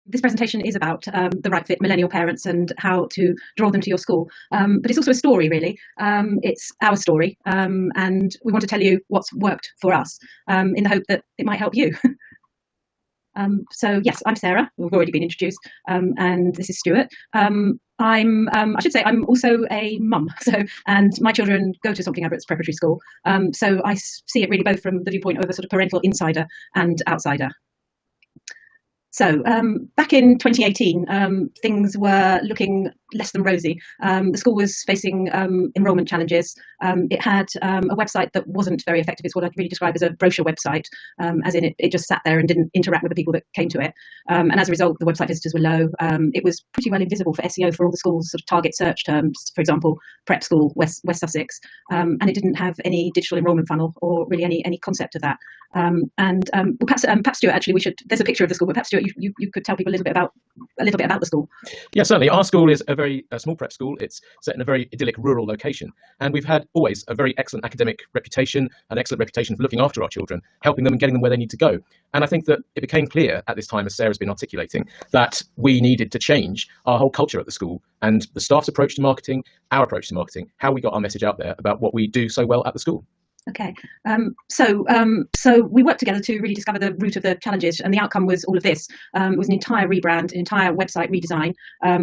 this presentation is about the right fit millennial parents and how to draw them to your school. But it's also a story, really. It's our story, and we want to tell you what's worked for us in the hope that it might help you. So yes, I'm Sarah. We've already been introduced, and this is Stuart. I should say I'm also a mum, and my children go to Something Abbott's preparatory school. So I see it really both from the viewpoint of a sort of parental insider and outsider. So back in 2018, things were looking less than rosy. The school was facing enrolment challenges. It had a website that wasn't very effective. It's what I'd really describe as a brochure website, as in it just sat there and didn't interact with the people that came to it. And as a result, the website visitors were low. It was pretty well invisible for SEO for all the school's sort of target search terms, for example, prep school, West Sussex. And it didn't have any digital enrolment funnel or really any concept of that. Well, perhaps Stuart, actually, there's a picture of the school, but perhaps Stuart, you could tell people a little bit about the school. Yeah, certainly. Our school is a very small prep school. It's set in a very idyllic rural location, and we've had always a very excellent academic reputation, an excellent reputation for looking after our children, helping them and getting them where they need to go. And I think that it became clear at this time, as Sarah's been articulating, that we needed to change our whole culture at the school and the staff's approach to marketing, our approach to marketing, how we got our message out there about what we do so well at the school. Okay, so we worked together to really discover the root of the challenges, and the outcome was all of this. It was an entire rebrand, an entire website redesign.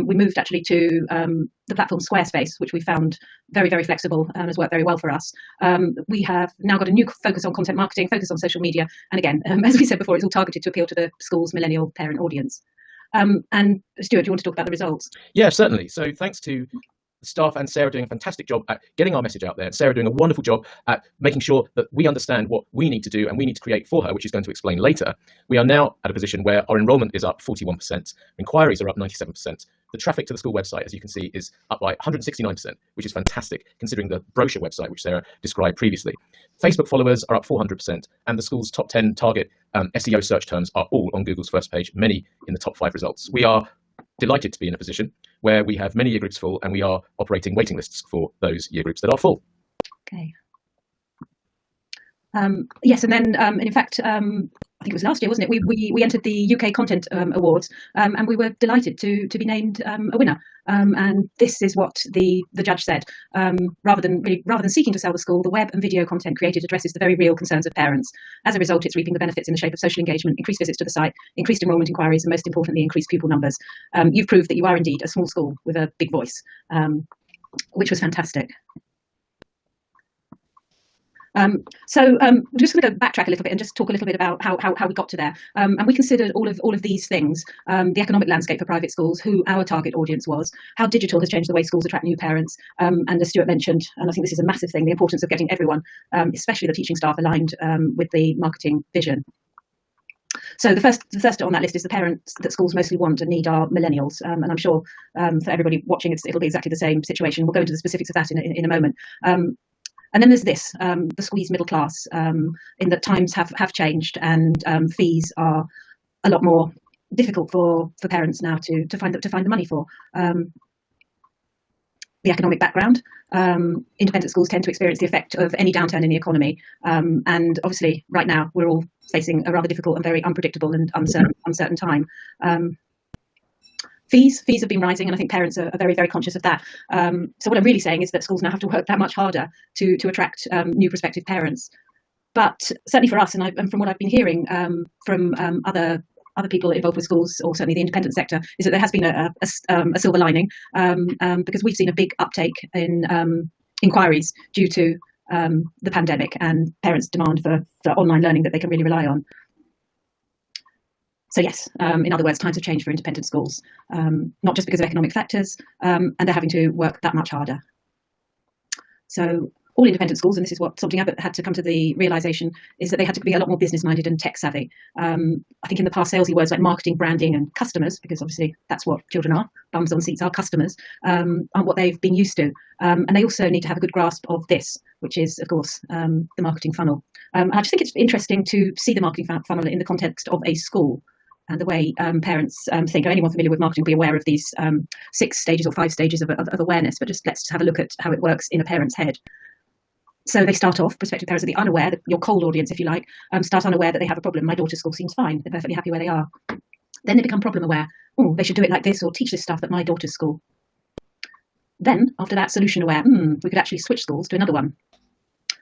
We moved actually to the platform Squarespace, which we found very, very flexible and has worked very well for us. We have now got a new focus on content marketing, focus on social media, and again, as we said before, it's all targeted to appeal to the school's millennial parent audience. And Stuart, do you want to talk about the results? Yeah, certainly. So thanks to staff and Sarah doing a fantastic job at getting our message out there, and Sarah doing a wonderful job at making sure that we understand what we need to do and we need to create for her, which she's going to explain later. We are now at a position where our enrolment is up 41%, inquiries are up 97%. The traffic to the school website, as you can see, is up by 169%, which is fantastic considering the brochure website which Sarah described previously. Facebook followers are up 400%, and the school's top 10 target SEO search terms are all on Google's first page, many in the top 5 results. We are delighted to be in a position where we have many year groups full, and we are operating waiting lists for those year groups that are full. Okay. Yes, and then in fact, I think it was last year, wasn't it? We entered the UK Content Awards, and we were delighted to be named a winner. And this is what the judge said. Rather than seeking to sell the school, the web and video content created addresses the very real concerns of parents. As a result, it's reaping the benefits in the shape of social engagement, increased visits to the site, increased enrolment inquiries, and most importantly, increased pupil numbers. You've proved that you are indeed a small school with a big voice, which was fantastic. So we're just going to backtrack a little bit and just talk a little bit about how we got to there. And we considered all of these things: the economic landscape for private schools, who our target audience was, how digital has changed the way schools attract new parents, and as Stuart mentioned, and I think this is a massive thing, the importance of getting everyone, especially the teaching staff, aligned with the marketing vision. So the first on that list is the parents that schools mostly want and need are millennials, and I'm sure for everybody watching, it'll be exactly the same situation. We'll go into the specifics of that in a moment. And then there's this, the squeezed middle class, in that times have changed, and fees are a lot more difficult for parents now to find the money for. The economic background, independent schools tend to experience the effect of any downturn in the economy, and obviously right now we're all facing a rather difficult and very unpredictable and uncertain time. Fees have been rising, and I think parents are very, very conscious of that. So what I'm really saying is that schools now have to work that much harder to attract new prospective parents. But certainly for us, and from what I've been hearing from other people involved with schools, or certainly the independent sector, is that there has been a silver lining, because we've seen a big uptake in inquiries due to the pandemic and parents' demand for online learning that they can really rely on. So yes, in other words, times have changed for independent schools, not just because of economic factors, and they're having to work that much harder. So all independent schools, and this is what Something Abbott had to come to the realization, is that they had to be a lot more business-minded and tech-savvy. I think in the past, salesy words like marketing, branding, and customers, because obviously that's what children are, bums on seats are customers, aren't what they've been used to. And they also need to have a good grasp of this, which is, of course, the marketing funnel. I just think it's interesting to see the marketing funnel in the context of a school, and the way parents think, or anyone familiar with marketing will be aware of these 6 stages or 5 stages of awareness, but just let's have a look at how it works in a parent's head. So they start off, prospective parents are the unaware, your cold audience, if you like, start unaware that they have a problem. My daughter's school seems fine. They're perfectly happy where they are. Then they become problem aware. Oh, they should do it like this, or teach this stuff at my daughter's school. Then, after that, solution aware. We could actually switch schools to another one.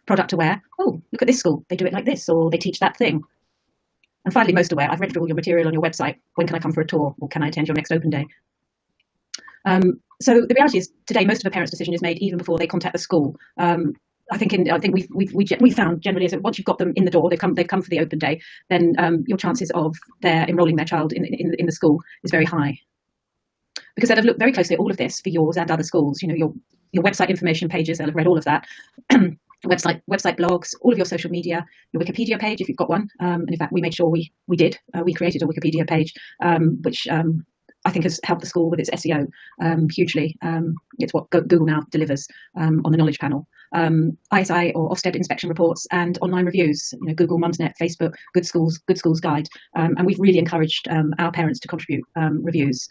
Product aware. Oh, look at this school. They do it like this, or they teach that thing. And finally, most aware. I've read through all your material on your website. When can I come for a tour, or can I attend your next open day? So the reality is, today, most of a parent's decision is made even before they contact the school. I think we've found generally is that once you've got them in the door, they've come for the open day, then your chances of their enrolling their child in the school is very high, because they'll have looked very closely at all of this for yours and other schools. You know, your website information pages, they'll have read all of that. website blogs, all of your social media, your Wikipedia page if you've got one. And in fact, we made sure we did. We created a Wikipedia page, which I think has helped the school with its SEO hugely. It's what Google now delivers on the knowledge panel. ISI or Ofsted inspection reports and online reviews. You know, Google, Mumsnet, Facebook, Good Schools Guide, and we've really encouraged our parents to contribute reviews.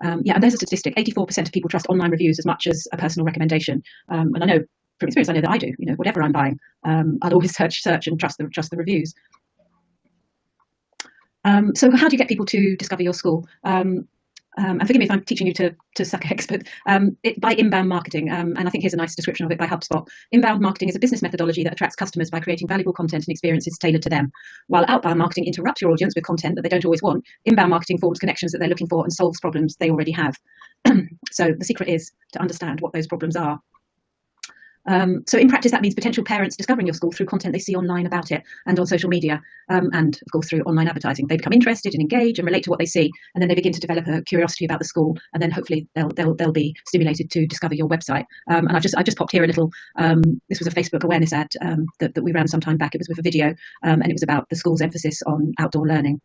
And there's a statistic: 84% of people trust online reviews as much as a personal recommendation. And I know from experience, I know that I do. You know, whatever I'm buying, I'll always search and trust the reviews. So how do you get people to discover your school? And forgive me if I'm teaching you to suck eggs, but by inbound marketing. And I think here's a nice description of it by HubSpot. Inbound marketing is a business methodology that attracts customers by creating valuable content and experiences tailored to them. While outbound marketing interrupts your audience with content that they don't always want, inbound marketing forms connections that they're looking for and solves problems they already have. So the secret is to understand what those problems are. So in practice, that means potential parents discovering your school through content they see online about it and on social media, and of course through online advertising. They become interested and engage and relate to what they see, and then they begin to develop a curiosity about the school, and then hopefully they'll be stimulated to discover your website. And I just popped here a little. This was a Facebook awareness ad that we ran some time back. It was with a video, and it was about the school's emphasis on outdoor learning.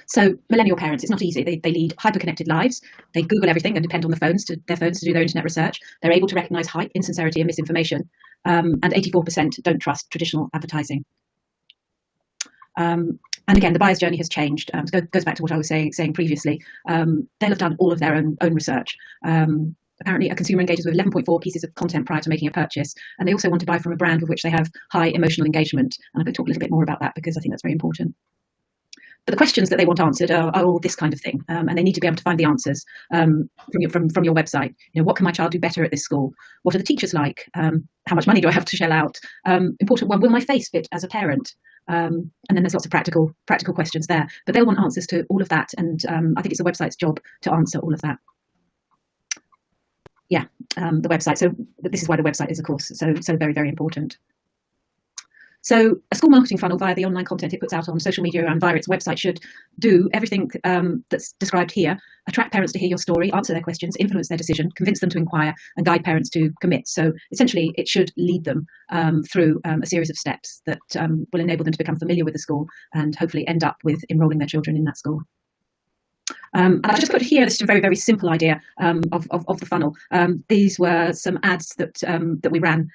So millennial parents, it's not easy. They lead hyper-connected lives. They Google everything and depend on their phones to do their internet research. They're able to recognise hype, insincerity and misinformation. And 84% don't trust traditional advertising. And again, the buyer's journey has changed. So it goes back to what I was saying previously. They'll have done all of their own research. Apparently, a consumer engages with 11.4 pieces of content prior to making a purchase. And they also want to buy from a brand with which they have high emotional engagement. And I'm going to talk a little bit more about that because I think that's very important. But the questions that they want answered are all this kind of thing, and they need to be able to find the answers from your website. You know, what can my child do better at this school? What are the teachers like? How much money do I have to shell out? Important one: will my face fit as a parent? And then there's lots of practical questions there. But they'll want answers to all of that, and I think it's the website's job to answer all of that. Yeah, the website. So this is why the website is, of course, so very, very important. So a school marketing funnel via the online content it puts out on social media and via its website should do everything that's described here: attract parents to hear your story, answer their questions, influence their decision, convince them to inquire, and guide parents to commit. So essentially, it should lead them through a series of steps that will enable them to become familiar with the school and hopefully end up with enrolling their children in that school. And I've just put here, this is a very, very simple idea of the funnel. These were some ads that we ran,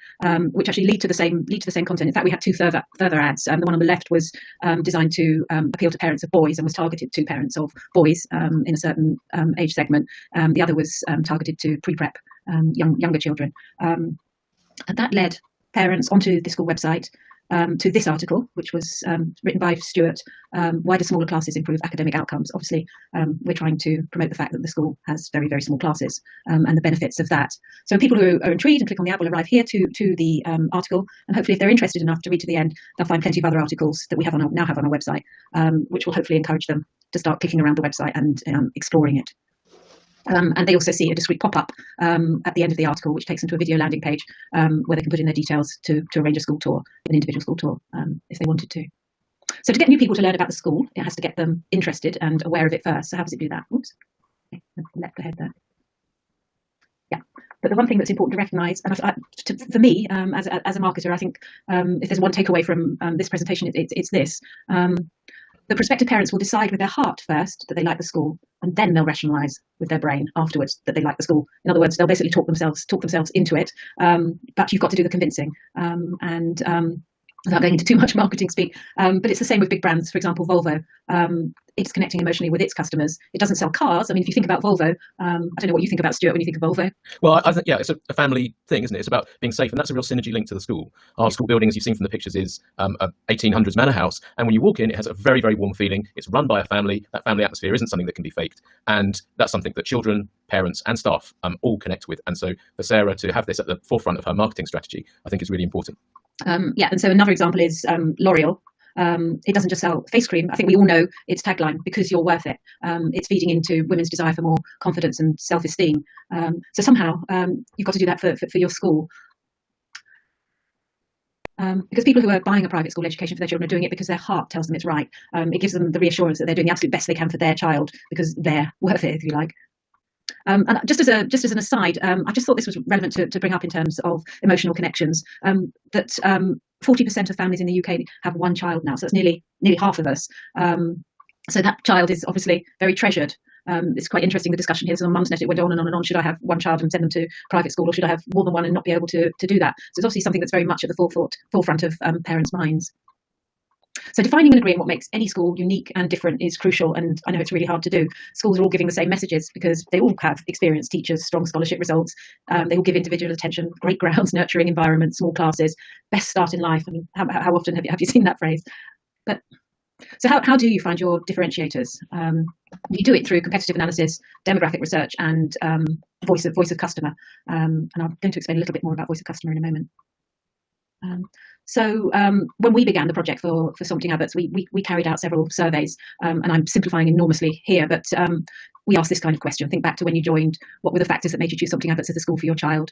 which actually lead to the same content. In fact, we had two further ads. The one on the left was designed to appeal to parents of boys and was targeted to parents of boys in a certain age segment. The other was targeted to pre-prep younger children. And that led parents onto the school website to this article, which was written by Stuart. Why do smaller classes improve academic outcomes? Obviously, we're trying to promote the fact that the school has very, very small classes and the benefits of that. So people who are intrigued and click on the ad will arrive here to the article, and hopefully if they're interested enough to read to the end, they'll find plenty of other articles that we now have on our website, which will hopefully encourage them to start clicking around the website and exploring it. And they also see a discrete pop-up at the end of the article, which takes them to a video landing page where they can put in their details to arrange a school tour, an individual school tour, if they wanted to. So to get new people to learn about the school, it has to get them interested and aware of it first. So how does it do that? Oops, okay, left ahead there. Yeah, but the one thing that's important to recognise, and for me as a marketer, I think if there's one takeaway from this presentation, it's this. The prospective parents will decide with their heart first that they like the school, and then they'll rationalise with their brain afterwards that they like the school. In other words, they'll basically talk themselves into it, but you've got to do the convincing. Without going into too much marketing speak, but it's the same with big brands. For example, Volvo. it's connecting emotionally with its customers. It doesn't sell cars. I mean, if you think about Volvo, I don't know what you think about, Stuart, when you think of Volvo. Well, I think, yeah, it's a family thing, isn't it? It's about being safe, and that's a real synergy link to the school. Our school building, as you've seen from the pictures, is a 1800s manor house, and when you walk in, it has a very, very warm feeling. It's run by a family. That family atmosphere isn't something that can be faked, and that's something that children, parents, and staff all connect with. And so for Sarah to have this at the forefront of her marketing strategy, I think is really important. Yeah, and so another example is L'Oreal. It doesn't just sell face cream. I think we all know its tagline, because you're worth it. It's feeding into women's desire for more confidence and self-esteem. So somehow you've got to do that for your school. Because people who are buying a private school education for their children are doing it because their heart tells them it's right. It gives them the reassurance that they're doing the absolute best they can for their child because they're worth it, if you like. And just as an aside, I just thought this was relevant to bring up in terms of emotional connections. That 40% of families in the UK have one child now, so that's nearly half of us. So that child is obviously very treasured. It's quite interesting, the discussion here. So on Mumsnet, it went on and on and on. Should I have one child and send them to private school, or should I have more than one and not be able to do that? So it's obviously something that's very much at the forefront of parents' minds. So defining and agreeing what makes any school unique and different is crucial, and I know it's really hard to do. Schools are all giving the same messages because they all have experienced teachers, strong scholarship results. They all give individual attention, great grounds, nurturing environment, small classes, best start in life. I mean, how often have you seen that phrase? But so how do you find your differentiators? You do it through competitive analysis, demographic research, and voice of customer. And I'm going to explain a little bit more about voice of customer in a moment. So when we began the project for Sompting Abbots, we carried out several surveys, and I'm simplifying enormously here, but we asked this kind of question. Think back to when you joined. What were the factors that made you choose Sompting Abbots as a school for your child?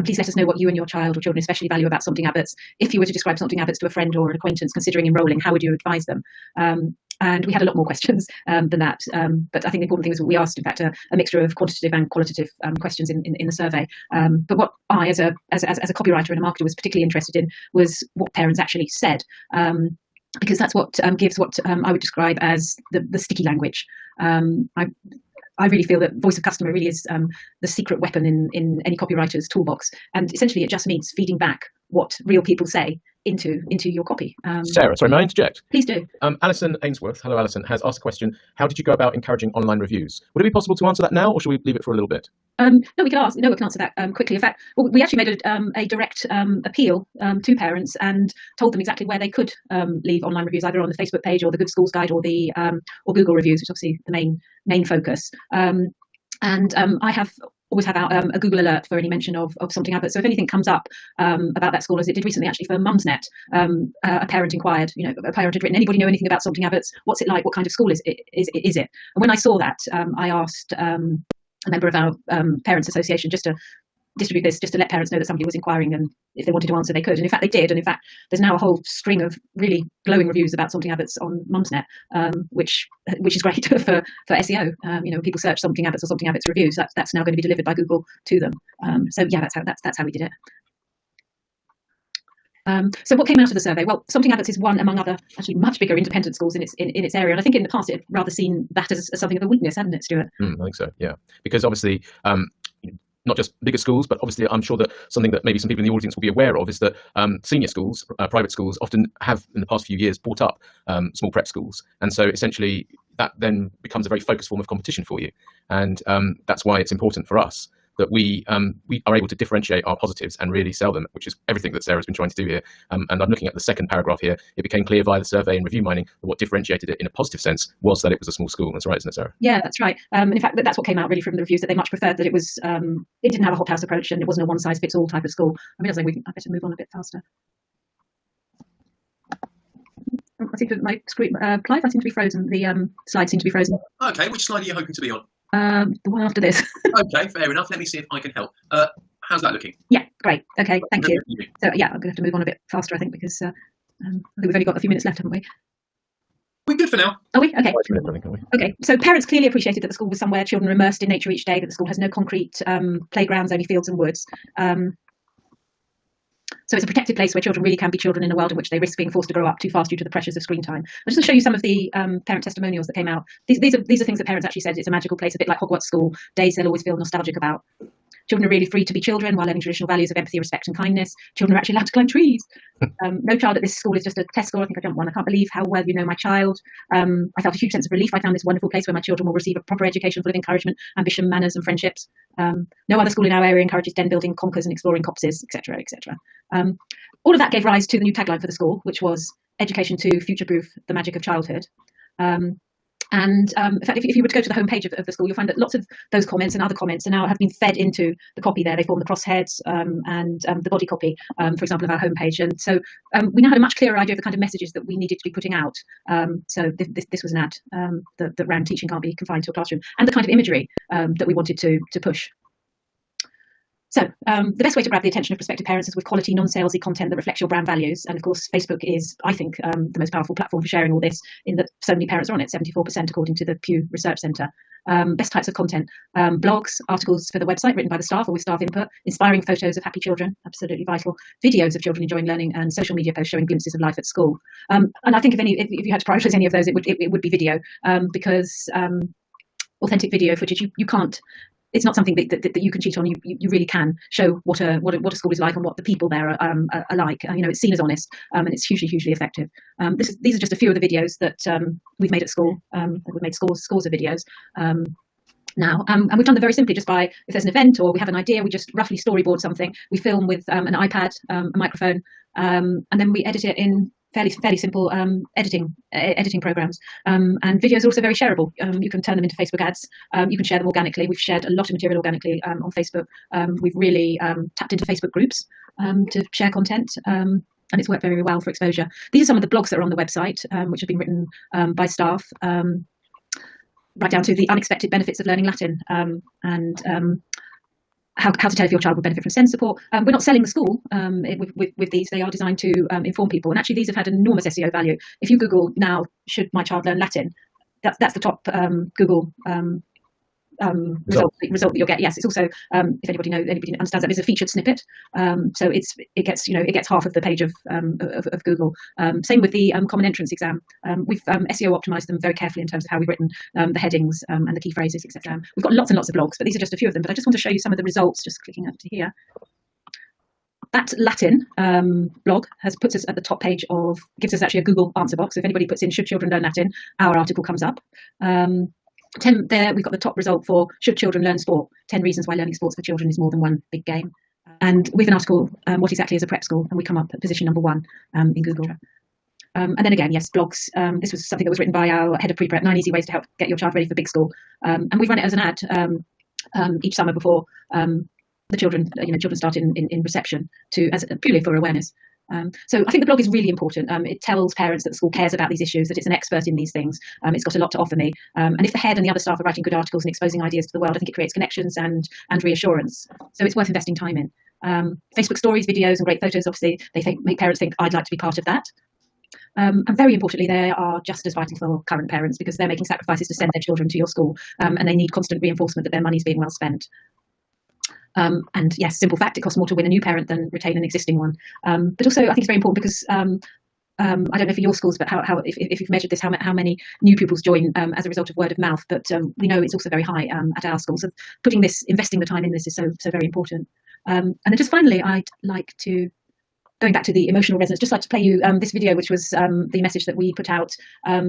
Please let us know what you and your child or children especially value about Sompting Abbots. If you were to describe Sompting Abbots to a friend or an acquaintance considering enrolling, how would you advise them? And we had a lot more questions than that. But I think the important thing was we asked, in fact, a mixture of quantitative and qualitative questions in the survey. But what I, as a copywriter and a marketer, was particularly interested in was what parents actually said. Because that's what gives what I would describe as the sticky language. I really feel that voice of customer really is the secret weapon in any copywriter's toolbox. And essentially, it just means feeding back what real people say into your copy. Sarah, sorry, may I interject? Please do. Alison Ainsworth, hello Alison, has asked a question. How did you go about encouraging online reviews? Would it be possible to answer that now, or should we leave it for a little bit? No, we can answer that quickly. In fact, we actually made a direct appeal to parents and told them exactly where they could leave online reviews, either on the Facebook page or the Good Schools Guide or the or Google reviews, which is obviously the main focus. I have always have out a Google alert for any mention of Sompting Abbots. So if anything comes up about that school, as it did recently actually for Mumsnet, a parent inquired, a parent had written, anybody know anything about Sompting Abbots? What's it like? What kind of school is it? And when I saw that, I asked a member of our Parents Association just to distribute this, just to let parents know that somebody was inquiring, and if they wanted to answer, they could. And in fact, they did. And in fact, there's now a whole string of really glowing reviews about Sompting Abbots on Mumsnet, which is great for SEO. People search Sompting Abbots or Sompting Abbots reviews. That's now going to be delivered by Google to them. So yeah, that's how we did it. So what came out of the survey? Well, Sompting Abbots is one among other, actually much bigger independent schools in its area. And I think in the past it had rather seen that as something of a weakness, hadn't it, Stuart? I think so, yeah. Because obviously, not just bigger schools, but obviously I'm sure that something that maybe some people in the audience will be aware of is that senior schools, private schools, often have in the past few years bought up small prep schools. And so essentially that then becomes a very focused form of competition for you. And that's why it's important for us that we are able to differentiate our positives and really sell them, which is everything that Sarah's been trying to do here. And I'm looking at the second paragraph here. It became clear via the survey and review mining that what differentiated it in a positive sense was that it was a small school. That's right, isn't it, Sarah? Yeah, that's right. In fact, that's what came out really from the reviews, that they much preferred that it was, it didn't have a hot house approach and it wasn't a one-size-fits-all type of school. I mean, I better move on a bit faster. I seem to, my screen, Clive, I seem to be frozen. The slides seem to be frozen. Okay, which slide are you hoping to be on? The one after this. Okay, fair enough. Let me see if I can help. How's that looking? Yeah, great. Okay, thank you. So yeah, I'm going to have to move on a bit faster, I think, because I think we've only got a few minutes left, haven't we? We're good for now. Are we? Okay. Okay. So parents clearly appreciated that the school was somewhere children are immersed in nature each day, that the school has no concrete playgrounds, only fields and woods. So it's a protected place where children really can be children in a world in which they risk being forced to grow up too fast due to the pressures of screen time. I'm just going to show you some of the parent testimonials that came out. These are things that parents actually said. It's a magical place, a bit like Hogwarts School, days they'll always feel nostalgic about. Children are really free to be children while learning traditional values of empathy, respect and kindness. Children are actually allowed to climb trees. No child at this school is just a test score. I think I jumped one. I can't believe how well you know my child. I felt a huge sense of relief. I found this wonderful place where my children will receive a proper education full of encouragement, ambition, manners and friendships. No other school in our area encourages den building, conkers and exploring copses, etc., etc. All of that gave rise to the new tagline for the school, which was education to future-proof the magic of childhood. In fact, if you were to go to the homepage of the school, you'll find that lots of those comments and other comments are now have been fed into the copy there. They form the crossheads and the body copy, for example, of our homepage. And so we now had a much clearer idea of the kind of messages that we needed to be putting out. So this was an ad that ran teaching can't be confined to a classroom, and the kind of imagery that we wanted to push. So the best way to grab the attention of prospective parents is with quality, non-salesy content that reflects your brand values. And of course, Facebook is, I think, the most powerful platform for sharing all this, in that so many parents are on it, 74% according to the Pew Research Centre. Best types of content: blogs, articles for the website written by the staff or with staff input, inspiring photos of happy children, absolutely vital, videos of children enjoying learning, and social media posts showing glimpses of life at school. And I think if you had to prioritise any of those, it would be video, because authentic video footage, you can't. It's not something that you can cheat on. You really can show what a school is like and what the people there are like. It's seen as honest, and it's hugely effective. These are just a few of the videos that we've made at school. We've made scores of videos now, and we've done them very simply, just by, if there's an event or we have an idea, we just roughly storyboard something. We film with an iPad, a microphone, and then we edit it in fairly simple editing programs. And videos are also very shareable. You can turn them into Facebook ads. You can share them organically. We've shared a lot of material organically on Facebook. We've really tapped into Facebook groups to share content. And it's worked very well for exposure. These are some of the blogs that are on the website, which have been written by staff, right down to the unexpected benefits of learning Latin, and how to tell if your child would benefit from SEND support. We're not selling the school with these. They are designed to inform people. And actually, these have had enormous SEO value. If you Google now, should my child learn Latin, that's the top Google result that you'll get. Yes, it's also, if anybody understands that, it's a featured snippet. So it gets half of the page of Google. Same with the common entrance exam. We've SEO optimized them very carefully in terms of how we've written the headings and the key phrases, etc. We've got lots and lots of blogs, but these are just a few of them. But I just want to show you some of the results, just clicking over to here. That Latin blog puts us at the top page gives us actually a Google answer box. If anybody puts in "should children learn Latin," our article comes up. 10 there, we've got the top result for "should children learn sport? 10 reasons why learning sports for children is more than one big game." And with an article, "what exactly is a prep school?" and we come up at position number 1 in Google. And then again, yes, blogs. This was something that was written by our head of pre-prep, 9 easy ways to help get your child ready for big school. And we run it as an ad each summer before the children start in reception, purely for awareness. So I think the blog is really important. It tells parents that the school cares about these issues, that it's an expert in these things. It's got a lot to offer me. And if the head and the other staff are writing good articles and exposing ideas to the world, I think it creates connections and reassurance. So it's worth investing time in. Facebook stories, videos and great photos, obviously, make parents think, I'd like to be part of that. And very importantly, they are just as vital for current parents, because they're making sacrifices to send their children to your school, and they need constant reinforcement that their money's being well spent. And yes, simple fact, it costs more to win a new parent than retain an existing one. But also, I think it's very important because I don't know for your schools, but if you've measured this, how many new pupils join as a result of word of mouth. But we know it's also very high at our schools. So investing the time in this is so very important. And then just finally, I'd like to, going back to the emotional resonance, just like to play you this video, which was the message that we put out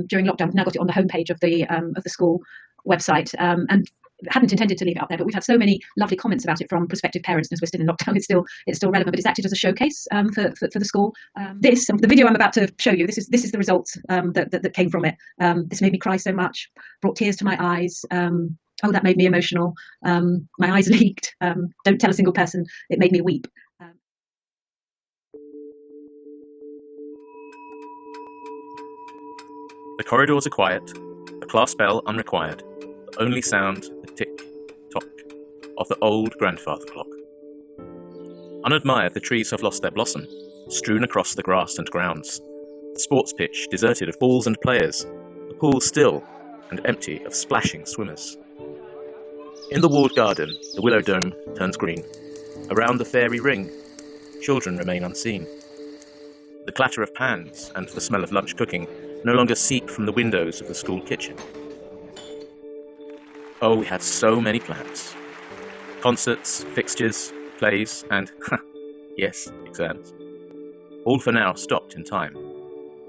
during lockdown. We've now got it on the homepage of the school website, and hadn't intended to leave it up there, but we've had so many lovely comments about it from prospective parents. And as we're still in lockdown, it's still relevant, but it's acted as a showcase for the school. The video I'm about to show you, this is the results that came from it. This made me cry so much, brought tears to my eyes. Oh, that made me emotional. My eyes leaked. Don't tell a single person. It made me weep. The corridors are quiet, the class bell unrequired, the only sound the tick-tock of the old grandfather clock. Unadmired, the trees have lost their blossom, strewn across the grass and grounds, the sports pitch deserted of balls and players, the pool still and empty of splashing swimmers. In the walled garden, the willow dome turns green. Around the fairy ring, children remain unseen. The clatter of pans and the smell of lunch cooking no longer seep from the windows of the school kitchen. Oh, we had so many plans. Concerts, fixtures, plays, and, yes, exams. All for now stopped in time,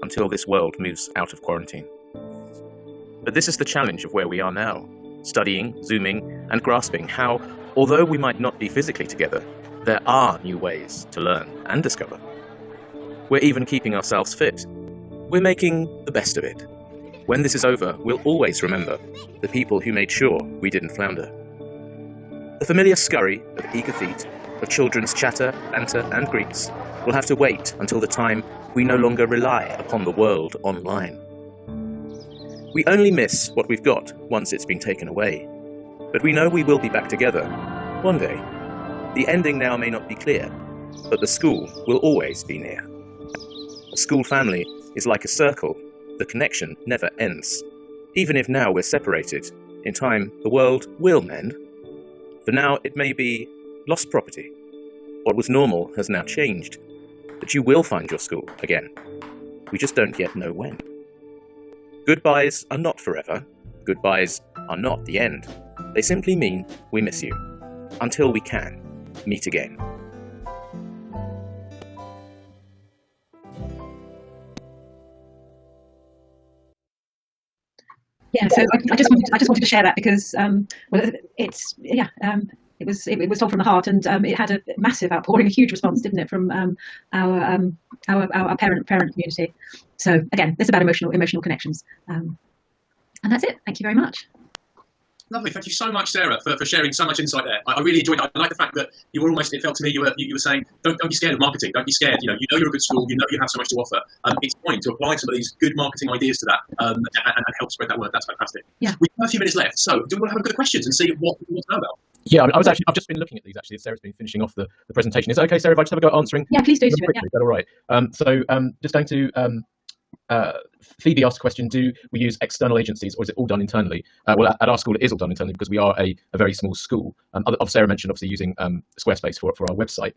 until this world moves out of quarantine. But this is the challenge of where we are now, studying, zooming, and grasping how, although we might not be physically together, there are new ways to learn and discover. We're even keeping ourselves fit. We're making the best of it. When this is over, we'll always remember the people who made sure we didn't flounder. The familiar scurry of eager feet, of children's chatter, banter, and greets will have to wait until the time we no longer rely upon the world online. We only miss what we've got once it's been taken away, but we know we will be back together one day. The ending now may not be clear, but the school will always be near. A school family is like a circle. The connection never ends. Even if now we're separated, in time the world will mend. For now it may be lost property. What was normal has now changed, but you will find your school again. We just don't yet know when. Goodbyes are not forever. Goodbyes are not the end. They simply mean we miss you, until we can meet again. Yeah, so I just wanted to share that because it was told from the heart, and it had a massive outpouring, a huge response, didn't it, from our parent community. So again, it's about emotional connections, and that's it. Thank you very much. Lovely. Thank you so much, Sarah, for sharing so much insight there. I really enjoyed it. I like the fact that you were almost, it felt to me, you were saying, don't be scared of marketing. Don't be scared. You know you're a good school. You know you have so much to offer. It's time to apply some of these good marketing ideas to that and help spread that word. That's fantastic. Yeah. We have a few minutes left. So do we want to have a look at the questions and see what we want to know about? Yeah, I've just been looking at these actually. Sarah's been finishing off the presentation. Is it okay, Sarah, if I just have a go at answering? Yeah, please do. Is that all right? Just going to Phoebe asked a question: do we use external agencies, or is it all done internally? Well, at our school, it is all done internally because we are a very small school. Sarah mentioned obviously using Squarespace for our website.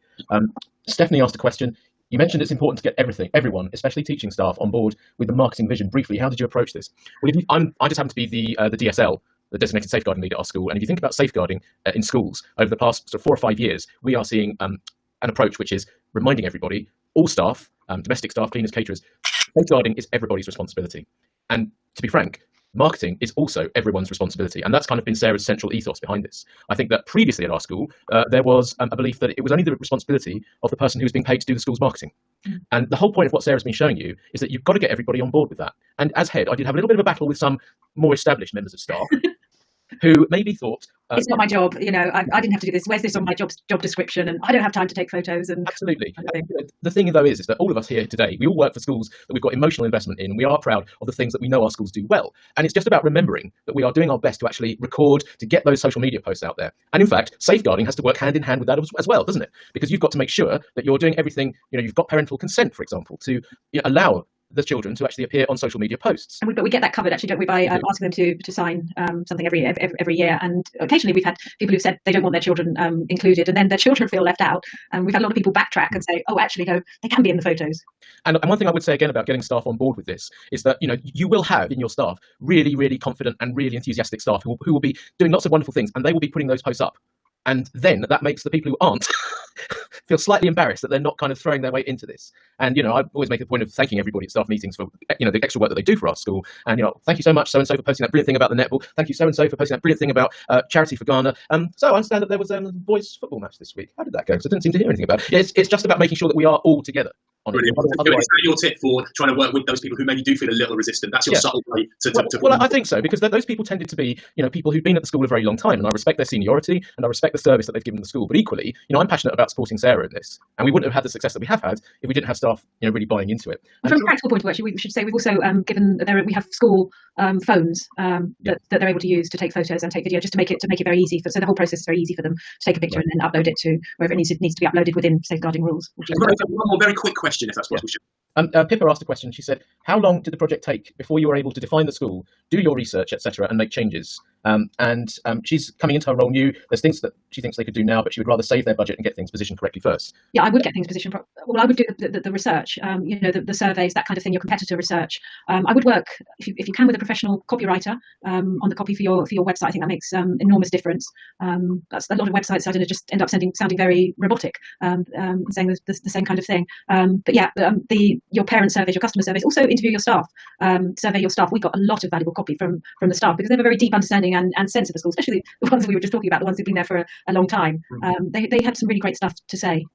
Stephanie asked a question. You mentioned it's important to get everyone, especially teaching staff, on board with the marketing vision. Briefly, how did you approach this? Well, I just happen to be the DSL, the designated safeguarding lead at our school. And if you think about safeguarding in schools over the past sort of 4 or 5 years, we are seeing an approach which is reminding everybody, all staff, domestic staff, cleaners, caterers, safeguarding is everybody's responsibility. And to be frank, marketing is also everyone's responsibility. And that's kind of been Sarah's central ethos behind this. I think that previously at our school, there was a belief that it was only the responsibility of the person who was being paid to do the school's marketing. And the whole point of what Sarah's been showing you is that you've got to get everybody on board with that. And as head, I did have a little bit of a battle with some more established members of staff who maybe thought it's not my job, I didn't have to do this. Where's this on my job description? And I don't have time to take photos. And absolutely. The thing though is that all of us here today, we all work for schools that we've got emotional investment in, and we are proud of the things that we know our schools do well. And it's just about remembering that we are doing our best to actually record, to get those social media posts out there. And in fact, safeguarding has to work hand in hand with that as well, doesn't it? Because you've got to make sure that you're doing everything. You've got parental consent, for example, to allow the children to actually appear on social media posts. But we get that covered, actually, don't we, by asking them to sign something every year. And occasionally we've had people who've said they don't want their children included, and then their children feel left out. And we've had a lot of people backtrack and say, oh, actually, no, they can be in the photos. And one thing I would say again about getting staff on board with this is that, you will have in your staff really, really confident and really enthusiastic staff who will be doing lots of wonderful things, and they will be putting those posts up. And then that makes the people who aren't feel slightly embarrassed that they're not kind of throwing their weight into this. And, I always make a point of thanking everybody at staff meetings for, the extra work that they do for our school. And, thank you so much, so-and-so, for posting that brilliant thing about the netball. Thank you, so-and-so, for posting that brilliant thing about charity for Ghana. So I understand that there was a boys' football match this week. How did that go? Because I didn't seem to hear anything about it. It's just about making sure that we are all together. Brilliant. Is that your tip for trying to work with those people who maybe do feel a little resistant? That's your subtle way to Well, I think so, because those people tended to be, people who've been at the school a very long time, and I respect their seniority and I respect the service that they've given the school. But equally, I'm passionate about supporting Sarah in this, and we wouldn't have had the success that we have had if we didn't have staff, really buying into it. And from a practical point of view, actually, we should say we've also given we have school phones that they're able to use to take photos and take video, just to make it very easy so the whole process is very easy for them to take a picture and then upload it to wherever it needs to be uploaded within safeguarding rules. One more very quick question, if that's possible. Pippa asked a question. She said, how long did the project take before you were able to define the school, do your research, etc., and make changes? and she's coming into her role new. There's things that she thinks they could do now, but she would rather save their budget and get things positioned correctly first. Yeah, I would get things positioned. Well, I would do the research, the surveys, that kind of thing, your competitor research. I would work, if you can, with a professional copywriter on the copy for your website. I think that makes enormous difference. That's a lot of websites, I don't know, just end up sounding very robotic, saying the same kind of thing. But yeah, your parent surveys, your customer surveys, also interview your staff, survey your staff. We got a lot of valuable copy from the staff because they have a very deep understanding and sense of the school, especially the ones that we were just talking about, the ones who've been there for a long time. They had some really great stuff to say.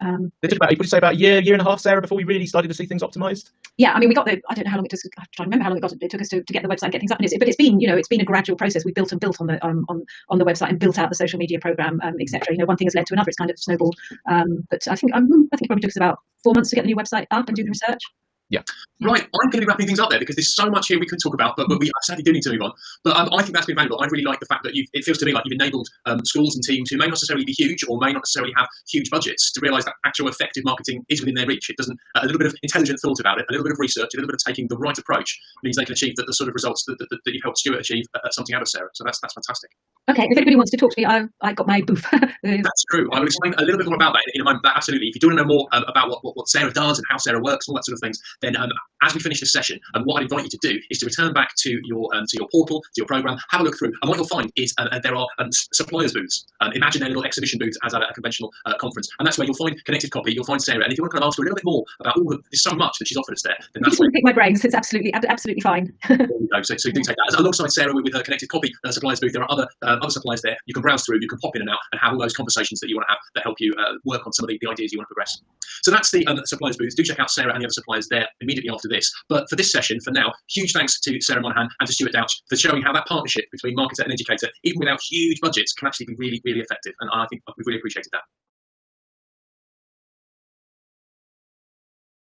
They took about, would you say, about a year and a half, Sarah, before we really started to see things optimized? Yeah, I mean, we got I don't know how long it took. I try to remember how long it took us to get the website and get things up. But it's been a gradual process. We built and built on the website and built out the social media program, etc. One thing has led to another. It's kind of snowballed. But I think it probably took us about 4 months to get the new website up and do the research. Yeah. Right, I'm going to be wrapping things up there because there's so much here we could talk about, but we sadly do need to move on. But I think that's been valuable. I really like the fact that it feels to me like you've enabled schools and teams who may not necessarily be huge or may not necessarily have huge budgets to realise that actual effective marketing is within their reach. It doesn't, a little bit of intelligent thought about it, a little bit of research, a little bit of taking the right approach means they can achieve the sort of results that you've helped Stuart achieve at something out of Sarah. So that's fantastic. Okay, if anybody wants to talk to me, I got my booth. That's true. I will explain a little bit more about that in a moment. Absolutely. If you do want to know more about what Sarah does and how Sarah works and all that sort of things, then as we finish this session, what I'd invite you to do is to return back to your portal, to your program, have a look through, and what you'll find is there are suppliers booths. Imagine they're little exhibition booths as at a conventional conference, and that's where you'll find connected copy. You'll find Sarah, and if you want to kind of ask her a little bit more about there's so much that she's offered us there, then that's. You just pick my brains. It's absolutely fine. There you go. So you do take that alongside Sarah with her connected copy suppliers booth. There are other suppliers there. You can browse through, you can pop in and out, and have all those conversations that you want to have that help you work on some of the ideas you want to progress. So that's the suppliers booth. Do check out Sarah and the other suppliers there immediately after this. But for this session, for now, huge thanks to Sarah Monahan and to Stuart Douch for showing how that partnership between marketer and educator, even without huge budgets, can actually be really, really effective. And I think we've really appreciated that.